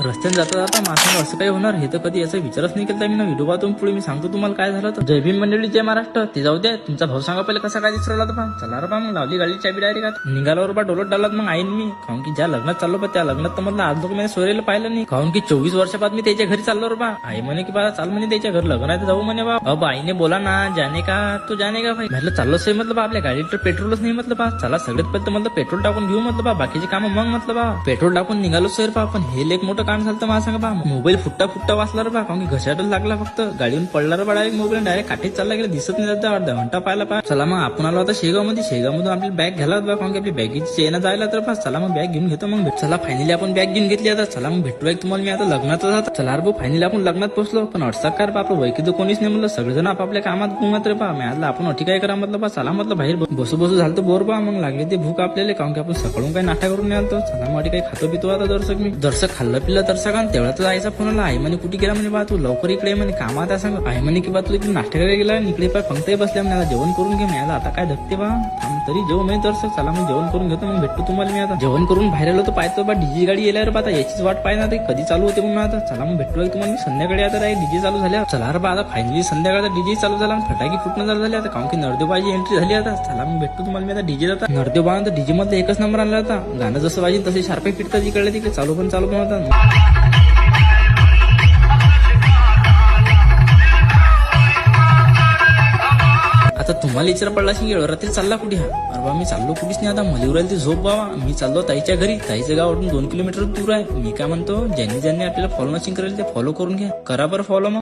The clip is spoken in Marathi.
रस्त्याने जाता जाता माझं असं काही होणार हे तर कधी याचा विचारच नाही केला मी ना. व्हिडिओ पाहून पुढे मी सांगतो तुम्हाला काय झालं तर. जय भीम मंडळी, जय महाराष्ट्र. ते जाऊ द्या, तुमचा भाऊ सांगा पहिले कसा काय दिसला तर. चला रे बा, मग लावली गाडी चाबी डायरेक्ट निघाल्यावर बा डोलत डालात मग आईन मी. काहून की ज्या लग्नात चाललो बा त्या लग्नात तर म्हटलं आज लोक मी सोयरेला पाहिलं नाही. काहून की 24 वर्षापासून मी त्याच्या घरी चाललो रे बा. आई म्हणे की बा चाल म्हणे त्याच्या घर लग्न आहे तर जाऊ म्हणे बा. अब आईने बोला ना जाने का तो जाने का भाई. म्हटलं चाललो सोय म्हटलं बा, आपल्या गाडीत तर पेट्रोलच नाही म्हटलं बा. चला सगळ्यात पहिले म्हटलं पेट्रोल टाकून घेऊ म्हटलं बा, बाकीचे काम मग म्हटलं बा. पेट्रोल टाकून निघालो सोयर बा. पण हे एक मोठं काम झालं मला सांगा बा. मोबाईल फुट्टा वाचला रे बा. काहून की घशाटच लागला फक्त. गाडीवरून पडला रे बा डायरेक्ट मोबाईल. डायरेक्ट काठीच चालला गेला, दिसत नाही जाता. अर्धा घंटा पाहिला पा. चला मग आपण आलो आता शेगाव मध्ये. शेगाव मधून आपली बॅग घ्यायला बा. काहून की आपली बॅगेची चेन जायला तर बा. चला मग बॅग घेऊन घेतो मग. चला फायनली आपण बॅग घेऊन घेतली आता. चला मग भेटू तुम्हाला मी आता लग्नात जातो. चला रे भाऊ, फायनली आपण लग्नात पोहोचलो. पण अडसाकार बा, आपलं वैकी तर कोणीच नाही म्हणलं. सगळेजण आपापल्या कामात गुंगत रे बा. मी आपण अठी काय करा म्हटलं बा. चला म्हटलं बाहेर बसू झालं तर बोर बा. मग लागली ते भूक आपल्याला. काहून की आपण सकाळून काही नाश्ता करून नाही आलतो. चला मग काही खातो पितो आता दर्शक. मी दर्शक खाल्लं पिल्लं दर्शक. आणि तेवढा तर जायचा फोन आला. आई म्हणे कुठे गेला म्हणे बा तू, लवकर इकडे म्हणे कामात आहे सांग. आई म्हणे की बा तू इकडे नाश्ता करायला गेला. इकडे पाय पंक्ती बसल्या म्हणे. आता जेवण करून घे. मी आता काय धकते बा, तरी जेवण नाही दर्शक. चला मग जेवण करून घेतो, मग भेटतो तुम्हाला मी आता. जेवण करून बाहेर आलो तर पाहतो बा डीजे गाडी येणार बा. आता याचीच वाट पाहिजे ना, कधी चालू होते म्हणून आता. चला मग भेटलो तुम्हाला मी संध्याकाळी. आता डीजे चालू झाल्या. चला रे बा, आता फायनली संध्याकाळचा डीजे चालू झाला. फटाके फुटणं चालू झाले आता. काहून की नरदेवबाजी एंट्री झाली आता. चला मग भेटतो तुम्हाला मी आता डीजे जाता. नरदेवबा तर डीजे मध्ये एकच नंबर आणला होता. गाणं जसं वाजून तसे शार्पे पिटतात इकडे तिकडे. चालू पण होता. आता तुम्हाला विचार पडला की रात्री चालला कुठे हा. अरे बा मी चाललो कुठेच नाही आता. मला उरायला ती झोप बाबा. मी चाललो ताईच्या घरी. ताईचं गावातून 2 किलोमीटर दूर आहे. मी काय म्हणतो, ज्यांनी आपल्याला फॉलो नसिंग करेल ते फॉलो करून घ्या. करा बरं फॉलो मग.